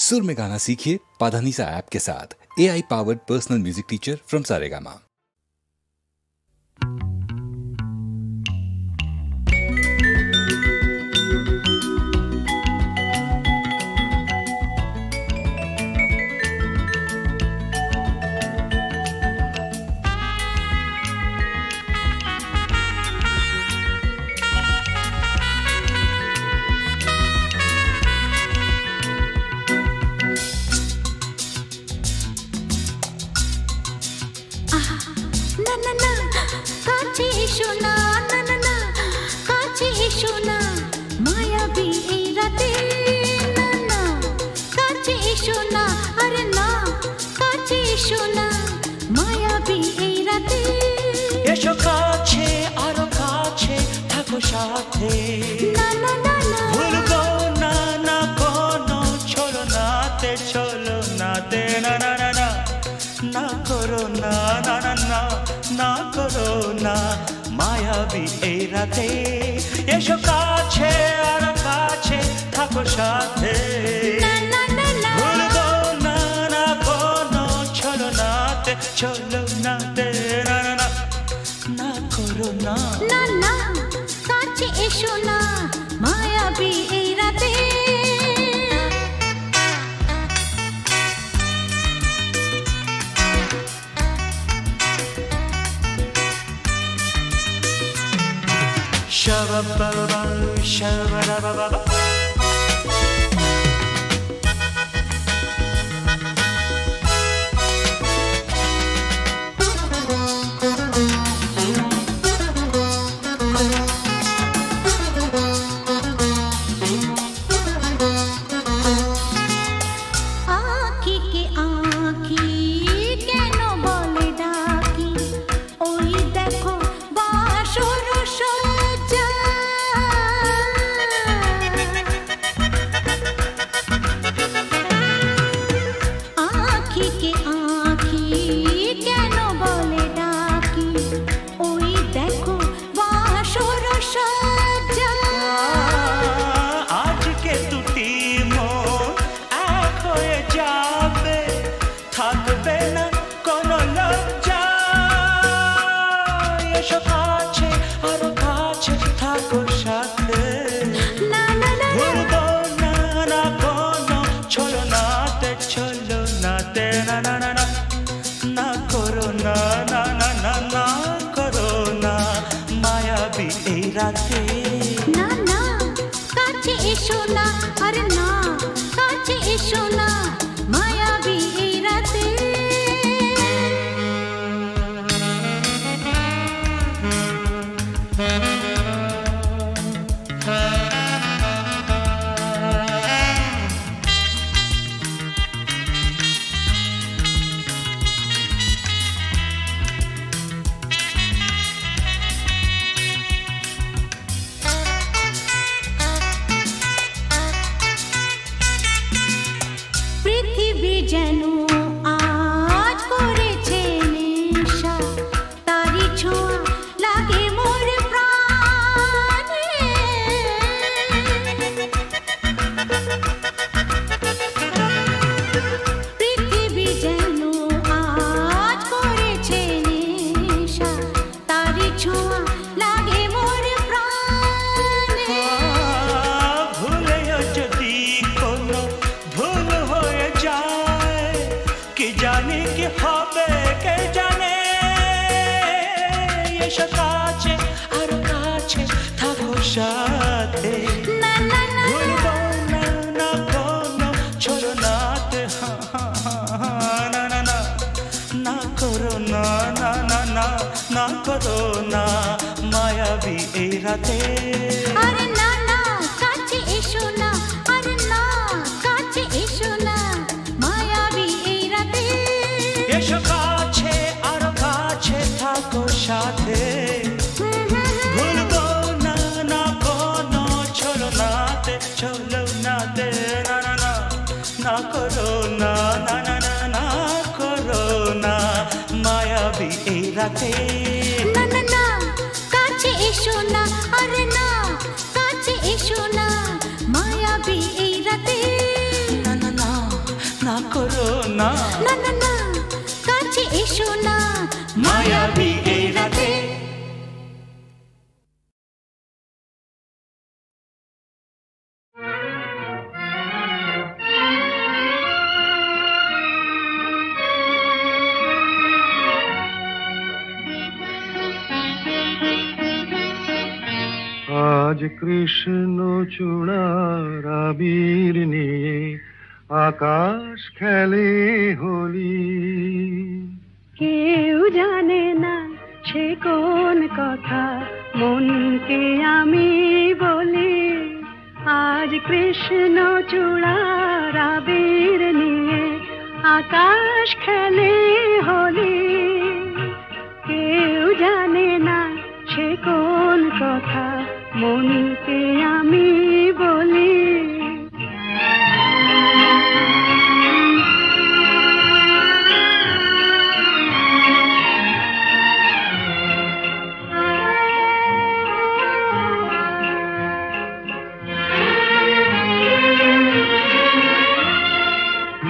सुर में गाना सीखिए पाधानीसा ऐप के साथ। AI powered personal music teacher from Saregama. মায়াবী এই রাতে এসো কাছে আর কাছে থাকো সাথে ভুলবো না না কোনো ছলনাতে ছলনাতে না না না না করো না না না কাছে এসো না মায়াবী এই রাতে Shabba-ba-ba, shabba-da-ba-ba-ba. না না কাছে এসো না আরে না কাছে এসো না মায়াবী এই রাতে যেন আজ করেছে নেশা তারি ছোঁয়া লাগে মোর প্রাণে পৃথিবী যেন আজ করেছে নেশা তারি ছোঁয়া লাগে মোর প্রাণে ভুলেও যদি কোনো ভুল হয়ে যায় কি জানি কি হবে কে জানে এসো কাছে আর কাছে থাকো সাথে না না না ভুলবো না না কোনো ছলনাতে না না না না করো না না না না না করো না মায়াবী এই রাতে আরে না না কাছে এসো না আরে না কাছে এসো না মায়াবী এই রাতে এসো কাছে আর কাছে থাকো সাথে ভুলবো না না কোনো ছলনাতে ছলনাতে না না না না করো না না না না না করো না মায়াবী এই রাতে না না না কাছে এসো না আরে না কাছে এসো না মায়াবী এই রাতে না না না করো না, না না না কাছে এসো না, মায়াবী এই রাতে। আজ কৃষ্ণ চূড়ার আবির নিয়ে আকাশ খেলে হোলি, কেউ জানে না সে কোন কথা মনকে আমি বলি। আজ কৃষ্ণ চূড়ার আবির নিয়ে আকাশ খেলে হোলি, কেউ জানে না সে কোন কথা মনকে আমি বলি।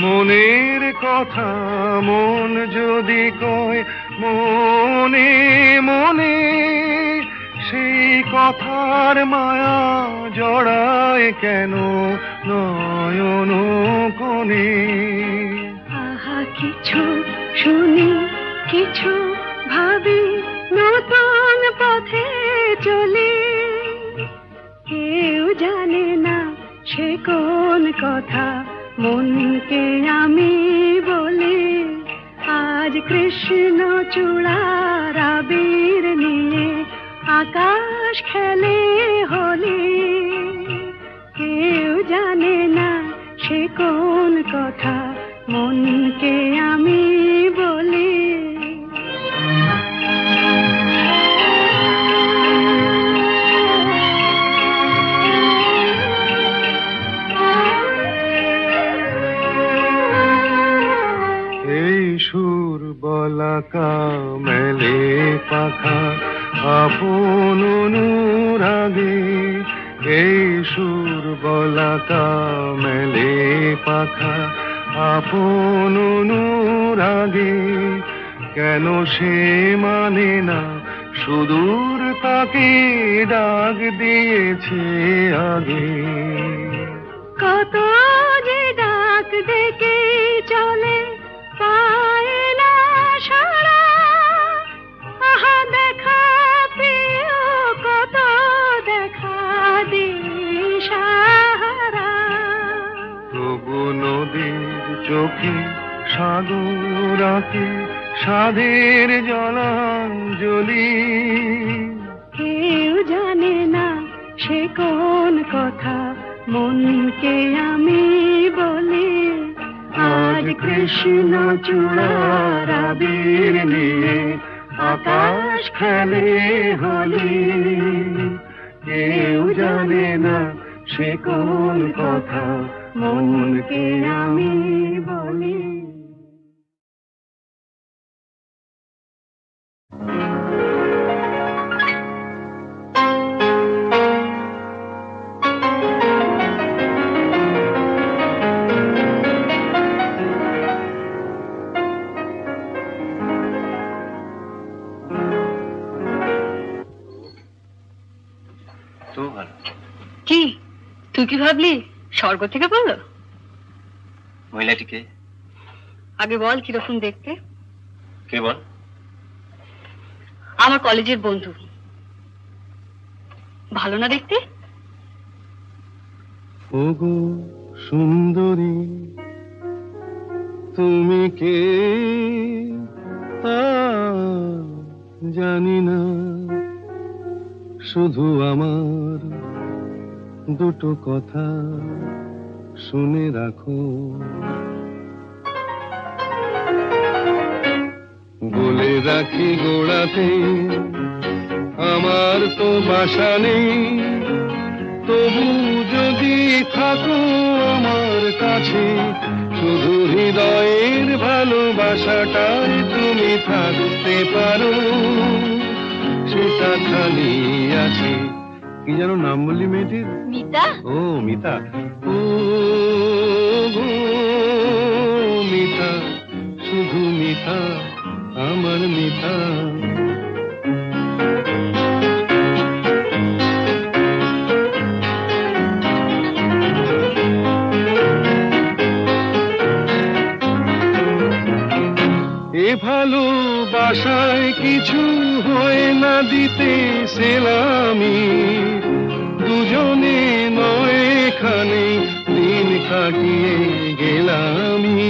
মনের কথা মন যদি কয় মনে মনে, সেই কথার মায়া জড়ায় কেন নয়ন কোণে। আহা কিছু শুনি কিছু ভাবি, নতুন পথে চলি, কেউ জানে না সে কোন কথা মনকে আমি বলি। আজ কৃষ্ণ চূড়ার আবির নিয়ে আকাশ খেলে হোলি, কেউ জানে না সে কোন কথা মনকে আমি বলি। এই সুর বলাকা মেলে পাখা আপন অনুরাগে, এই সুর বলাকা মেলে পাখা আপন অনুরাগে, কেন সে মানে না সুদূর তাকে ডাক দিয়েছে আগে। কত যে ডাক ডেকে চলে পায় না সারা, আহা দেখা প্রিয় কত দেখা দিশাহারা। তবু নদীর চোখে সাগর আঁকে সাধের জলাঞ্জলি, কেউ জানে না সে কোন কথা মনকে আমি বলি। আজ কৃষ্ণ চূড়ার আবির নিয়ে আকাশ খেলে হোলি, কেউ জানে না সে কোন কথা মনকে আমি বলি। কি তুই কি ভাবলি স্বর্গ থেকে বললো? মহিলাটিকে আগে বল কিরকম দেখতে। কে বল? আমার কলেজের বন্ধু। ভালো না দেখতে? ওগো সুন্দরী তুমি কে তা জানি না, শুধু আমার দুটো কথা শুনে রাখো। বলে রাখি গোড়াতে আমার তো বাসা নেই, তবু যদি থাকো আমার কাছে শুধু হৃদয়ের ভালোবাসাটাই তুমি থাকতে পারো, সেটা খালি আছে। কি যেন নাম বললি মেয়েটির? মিতা। ও মিতা। ও গো ভালোবাসায় কিছু হয় না দিতে সেলামি, দুজনে নয় এখানে দিন কাটিয়ে গেলামি।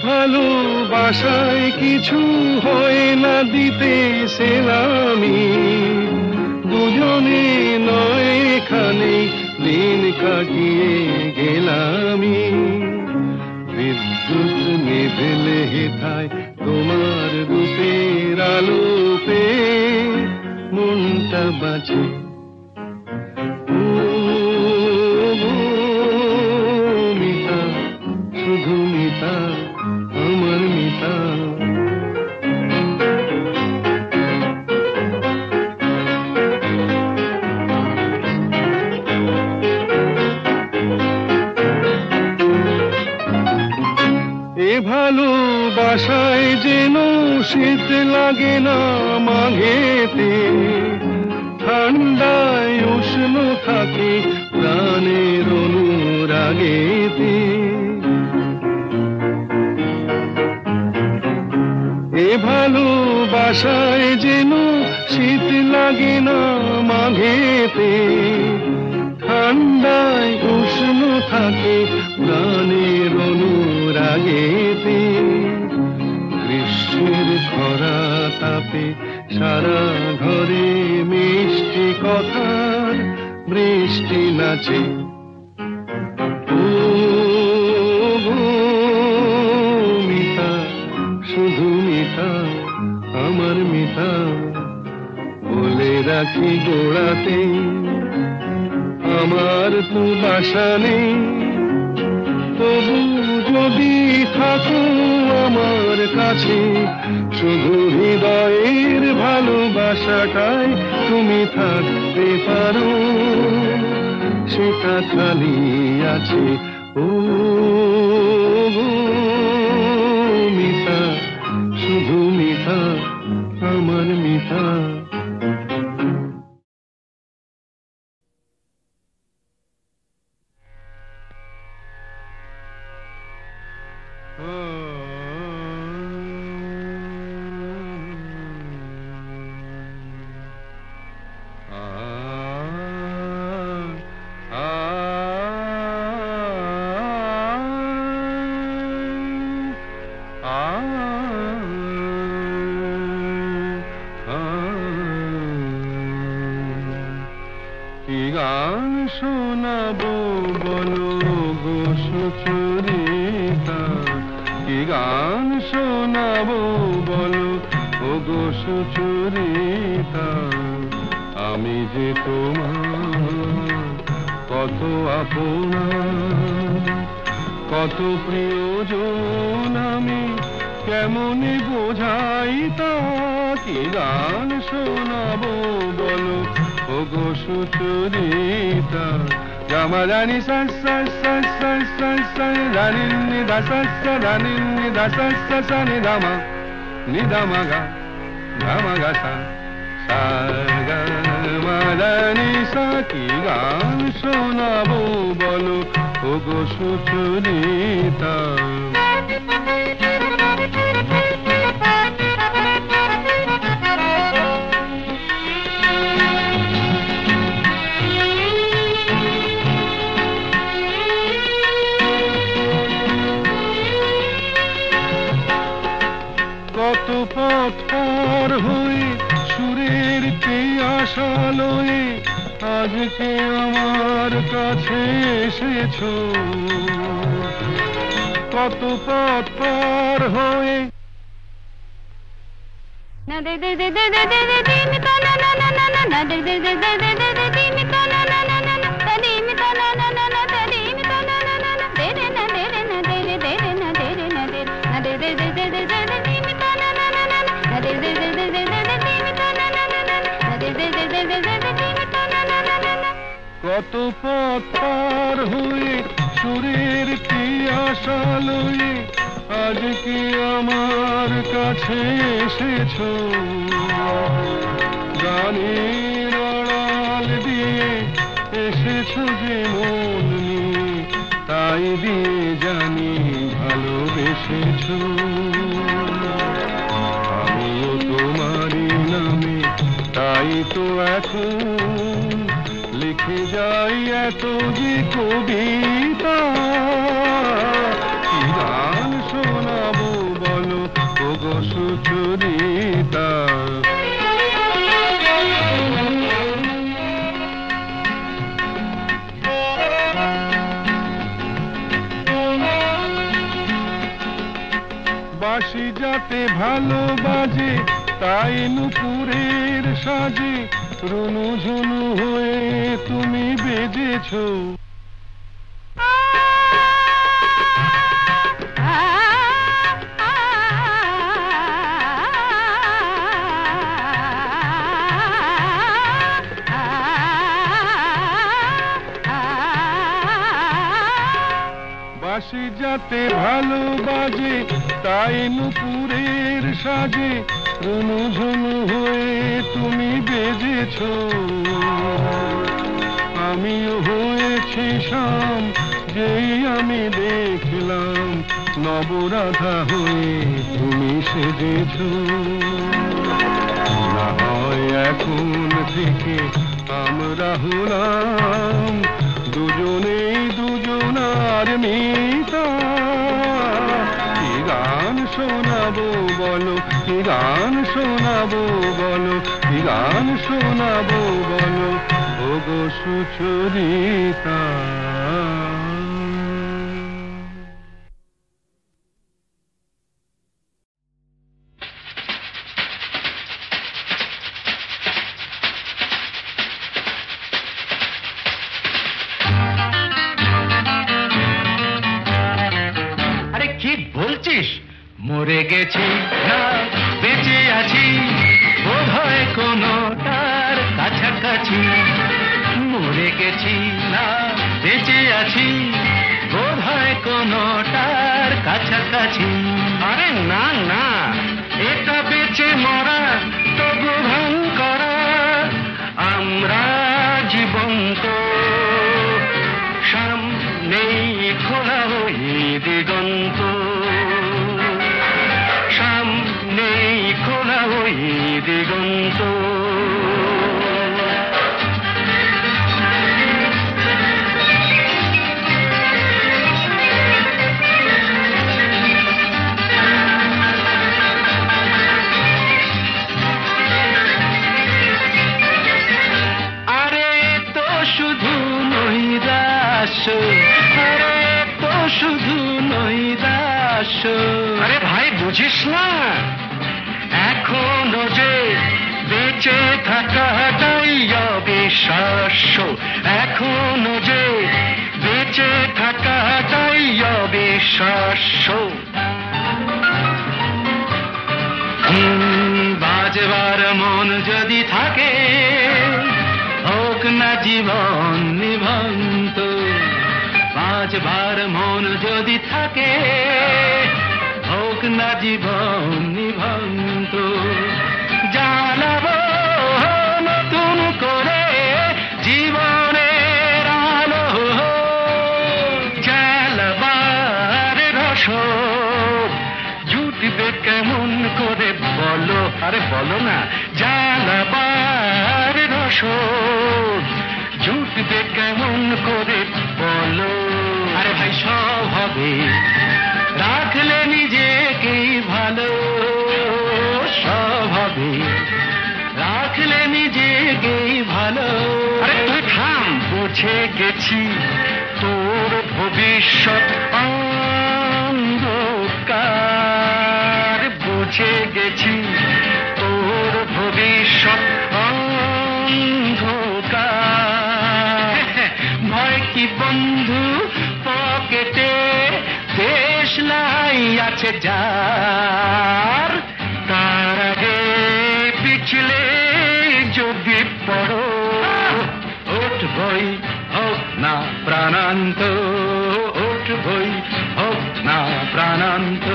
ভালোবাসায় কিছু হয় না দিতে সেলামি, দুজনে নয় এখানে দিন কাটিয়ে গেলামি। বিদ্যুৎ নিভেলে হেথায় তোমার রূপের আলো পেয়ে মনটা বাঁচে। মিতা, শুধু মিতা, আমার মিতা। ভালোবাসায় যেন শীত লাগে না মাঘেতে, ঠান্ডায় উষ্ণ থাকে প্রাণের অনুরাগেতে। ভালোবাসায় যেন শীত লাগে না মাঘেতে, ঠান্ডায় উষ্ণ থাকে প্রাণের অনুরাগেতে। গ্রীষ্মের খরা তাপে সারা ঘরে মিষ্টি কথার বৃষ্টি নাচে। মিতা, শুধু মিতা, আমার মিতা। বলে রাখি গোড়াতে আমার তো বাসা নেই, তবু যদি থাকো আমার কাছে, শুধু হৃদয়ের ভালোবাসাটাই তুমি থাকতে পারো, সেটা খালি আছে। ও মিতা, শুধু মিতা, আমার মিতা। কি গান শোনাবো বলো গো সুচরিতা, কি গান শোনাবো বলো ও গো সুচরিতা। আমি যে তোমার কত আপনা, কত প্রিয়জন, আমি কেমনে বোঝাই তা। কি গান শোনাবো বলো ও গো সুচরিতা। গামা রানী সা সা সা সা সা সা, রানী নিধা সা সা, রানী নিধা সা সা সা, নিধামা নিধামা গা ধামা গা সা সা গা মা রানী সা। কি গান শোনাবো বলো ও গো সুচরিতা। কত পথ পার হয়ে সুরের আশা লয়ে আজকে আমার কাছে এসেছো। কত পথ পার হয়ে না দে দে দে দে দে দে দে দিন তা না না না না না, না দে দে দে দে দে দে দে দিন তা না না না না না, তা দিন তা না না না না, তা দিন তা না না না না, দে রে না দে রে না দে রে দে রে না দে রে না দে, না দে দে দে দে দে দে দিন তা না না না না, না দে দে দে দে দে দে দিন তা না না না না, না দে দে দে দে দে দে দিন তা না না না না। কত পথ পার হয়ে সুরের আশা লয়ে আজকে আমার কাছে এসেছো। গানের আড়াল দিয়ে এসেছো যে মন নিয়ে, তা তাই দিয়ে জানি ভালোবেসেছো। আমিও তোমারই নামে তাই তো এখন লিখে যাই এত যে কবিতা। কি গান শোনাবো বলো ওগো সুচরিতা। বাঁশি যাতে ভালো বাজে তাই নুপুরের সাজে রুনু ঝুনু হয়ে তুমি বেজেছো। বাঁশি যাতে ভালো বাজে তাই নুপুরের সাজে রুনু ঝুনু হয়ে তুমি বেজেছো। আমিও হয়েছি শাম যেই আমি দেখলাম নবরাধা হয়ে তুমি সেজেছো। না হয় এখন থেকে আমরা হলাম দুজনেই দুজনার মিতা। কি গান শোনাবো বলো কি গান শোনাবো বলো কি গান শোনাবো বলো ওগো সুচরিতা। মরে গেছি না বেঁচে আছি বোধ হয় কোনোটার কাছাকাছি। মরে গেছি না বেঁচে আছি বোধ হয় কোনোটার কাছাকাছি। আরে না না এটা বেঁচে মরা তবু ভান করা আমরা জীবন্ত। সামনেই খোলা ওই দিগন্ত সামনেই খোলা ওই দিগন্ত। আরে তো শুধু নৈরাশ্য আরে তো শুধু নৈরাশ্য। আরে ভাই বুঝিস না এখনো যে বেঁচে থাকাটাই অবিশ্বাস্য। এখনো যে বেঁচে থাকাটাই অবিশ্বাস্য। বাজবার মন যদি থাকে হোক না জীবন নিভন্ত। বাজবার মন যদি থাকে হোক না জীবন নিভন্ত। জানাবো নতুন করে জীবনের আলো জ্বালাবার রসদ জুটবে কেমন করে বলো। আরে বলো না জ্বালাবার রসদ জুটবে কেমন করে বলো। আরে ভাই সব হবে রাখলে নিজেকেই ভালো। সব হবে রাখলে নিজেকেই ভালো। আরে তুই থাম বুঝে গেছি তোর ভবিষ্যৎ অন্ধকার। বুঝে গেছি তোর ভবিষ্যৎ অন্ধকার। ভয় কি বন্ধু পকেটে দেশলাই আছে যার। তার আগে পিছলে যদি পড়ো উঠবই হোক না প্রাণান্ত। উঠবই হোক না প্রাণান্ত।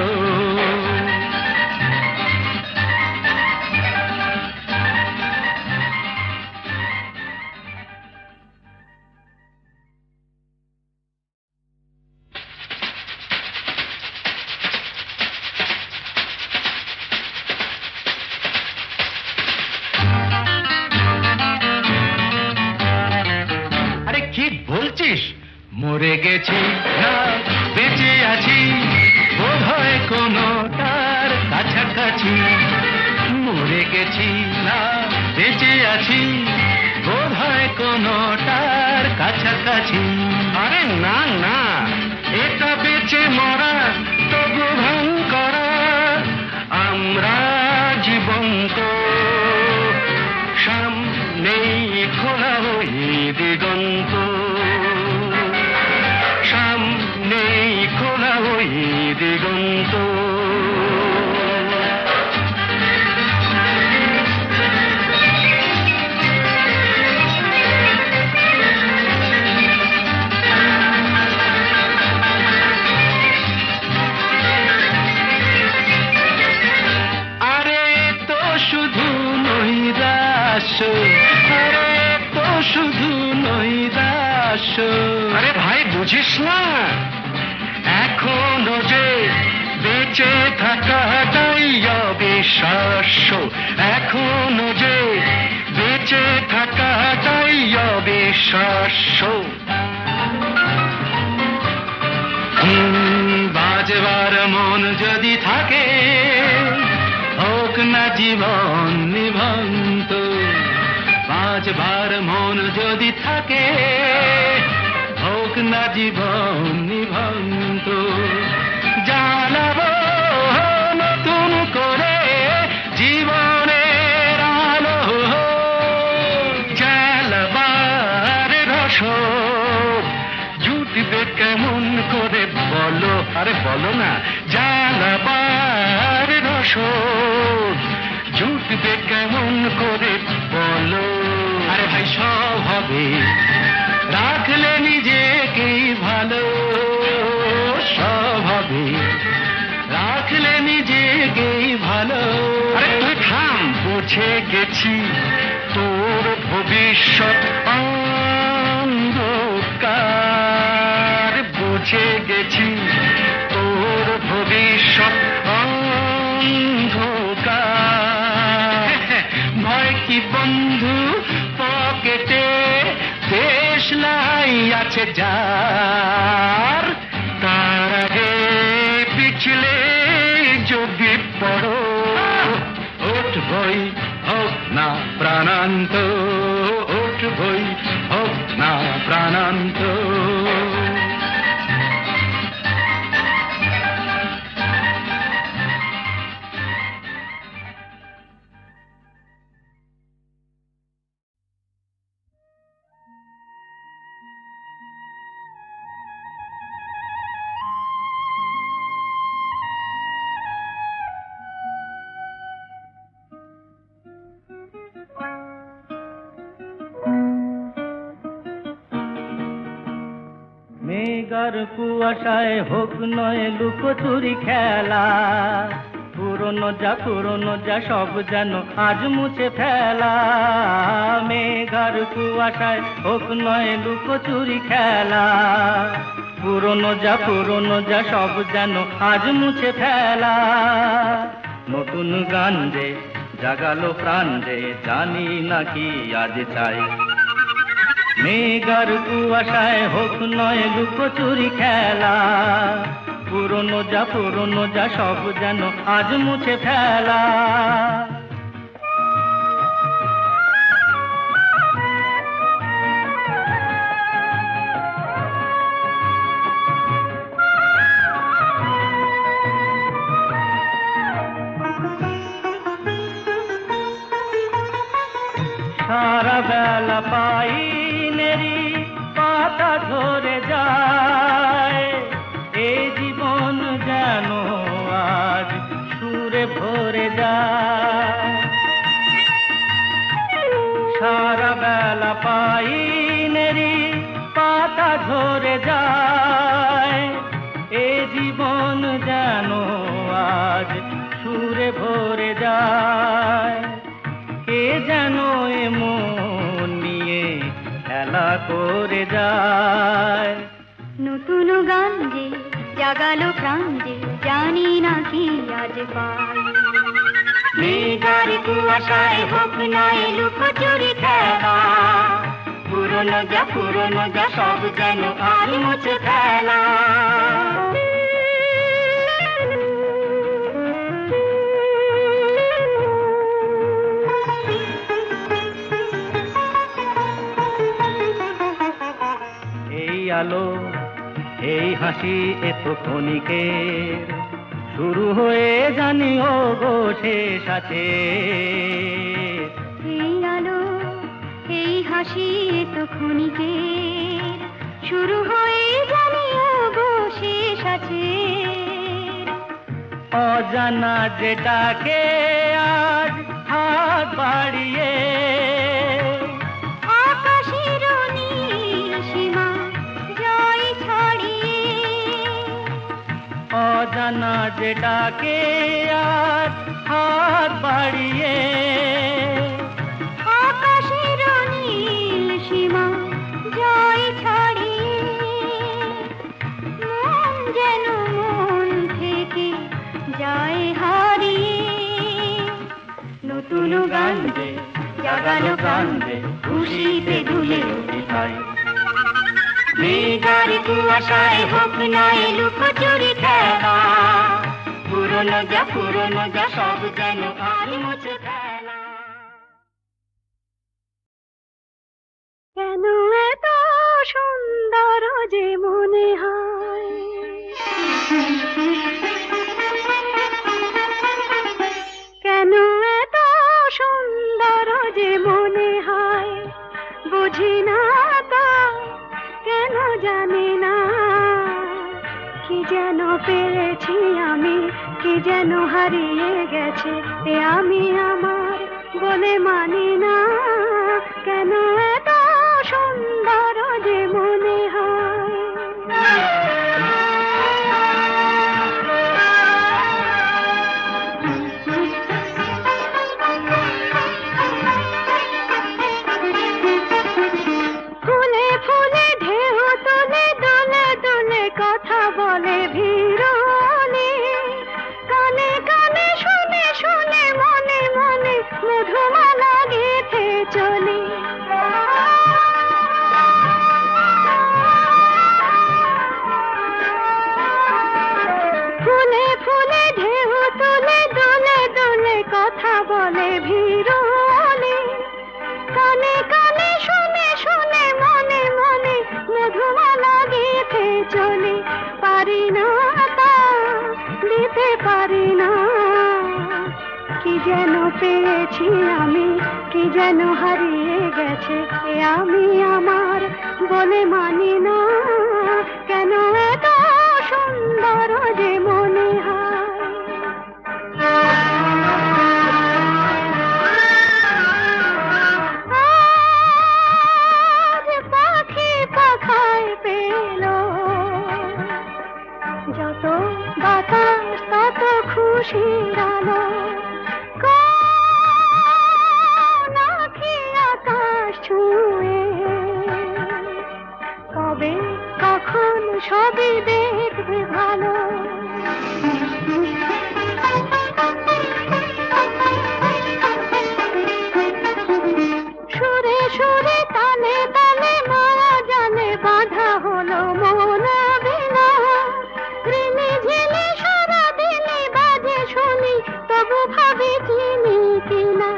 বলছিস? মরে গেছি না বেঁচে আছি, বোধহয় কোনোটার কাছাকাছি। মরে গেছি না বেঁচে আছি, বোধহয় কোনোটার কাছাকাছি। আরে না না, এটা বেঁচে মরা তবু ভাঙ করা, আমরা জীবন্ত। সামনেই খোলা ওই দিগন্ত, সামনেই খোলা ওই দিগন্ত। আরে তো শুধু নৈরাশ। আরে ভাই বুঝিস না, এখনো যে বেঁচে থাকাটাই অবিশ্বাস্য, এখনো যে বেঁচে থাকাটাই অবিশ্বাস্য। বাজবার মন যদি থাকে, হোক না জীবন নিভন্ত। বাজবার মন যদি থাকে, হোক না জীবন নিভন্ত। জানাবো নতুন করে জীবনের আলো, জ্বালাবার রসদ জুটবে কেমন করে বলো? আরে বলো না, জ্বালাবার রসদ জুটবে কেমন করে বলো? আরে ভাই সব হবে, রাখলে নিজেকেই ভালো। সব হবে, রাখলে নিজেকেই ভালো। আরে তুই থাম, বুঝে গেছি তোর ভবিষ্যৎ অন্ধকার। বুঝে গেছি তোর ভবিষ্যৎ অন্ধকার। ভয় কি বন্ধু পকেটে, দেশলাই আছে যার। তার আগে পিছলে যদি পড়ো, উঠবই হোক না প্রাণান্ত, উঠবই হোক না প্রাণান্ত। মেঘার কুয়াশায় হোক নয় লুকোচুরি খেলা, পুরনো যা সব যেন আজ মুছে ফেলা। মেঘার কুয়াশায় হোক নয় লুকোচুরি খেলা, পুরনো যা সব যেন আজ মুছে ফেলা। নতুন গান যে জাগালো প্রাণ যে, জানি না কি আজ চাই। মেঘার কুয়াশায় হোক নয় লুকোচুরি খেলা, পুরনো যা সব যেন আজ মুছে ফেলা। সারা বেলা পাইনেরি পাতা ঝরে যায়, এই জীবন যেন আজ সুরে ভরে যায়। সারা বেলা পাইনেরি পাতা ঝরে যায়, এই জীবন যেন আজ সুরে ভরে যায়। কে যেন মন নিয়ে খেলা করে যায়। নতুন গান যে জাগালো প্রাণ যে, জানি না কি আজ পাই। মেঘার কুয়াশায় হোক নয় লুকোচুরি খেলা, পুরনো যা সব যেন আর মুছে ফেলা। এই আলো এই হাসি এত ক্ষণিকের, শুরু হয়ে জানি ও গো শেষ আছে। এই আলো এই হাসি তো ক্ষণিকের, শুরু হয়ে জানি ও গো শেষ আছে। অজানা যেটাকে আজ হাত বাড়িয়ে আকাশের নীল সীমা জয় ছড়িয়ে, অজানা যেটাকে আজ হাত বাড়িয়ে আকাশের নীল সীমা জয় ছড়িয়ে, মন যেন মন থেকে যায় হারিয়ে। নতুন গান যে জাগানো গান যে খুশিতে দুলে উঠিতাই, মেঘার কুয়াশায় হোক নয় লুকোচুরি খেলা। পুরনো যা সব যেন আর মুছে ফেলা। কেন এত সুন্দর যে মনে হয়, কেন এত সুন্দর যে মনে হয়, বুঝি না তা কেন জানি না। কি যেন পেয়েছি আমি, কি যেন হারিয়ে গেছে এ আমি আমার বলে মানি না। কেন এত সুন্দর যে মনে হয়। ফুলে ফুলে ঢেউ তোলে দোলে দোলে কথা বলে ভিড়নে, কানে কানে শুনে শুনে মনে মনে মধুমালা গেঁথে চলে। ফুলে ফুলে ঢেউ তোলে দোলে দোলে কথা বলে ভিড়নে, কানে কানে শুনে শুনে মনে মনে মধুমালা গেঁথে চলে। পারি না তা দিতে পারি না, কি যেন পেয়েছি আমি, কি যেন হারিয়ে গেছে এ আমি আমার বলে মানি না। কেন এত সুন্দর যে মনে হয়। আজ পাখি পাখায় পেল, যত বাতাস তত খুশির আলো। কোন আঁখি আকাশ ছুঁয়ে, কবে কখন সবই দেখবে ভালো। সুরে সুরে তালে তালে মায়া জানে বাঁধা হলো মন বিনা। ঋণে ঝিলে সারা দিনে বাজে শুনি, তবু ভাবি চিনি কিনা।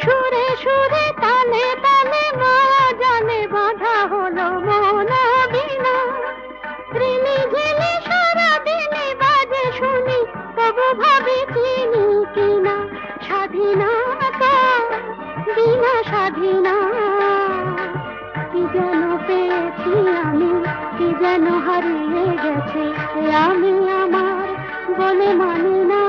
সুরে সুরে তালে তালে মায়া জানে বাঁধা হলো মন বিনা। ঋণে ঝিলে সারা দিনে বাজে শুনি, তবু ভাবি চিনি কিনা। স্বাধীনতা বিনা স্বাধীনা, কি যেন পেয়েছি আমি, কি যেন হারিয়ে গেছে এ আমি আমার বলে মানি না।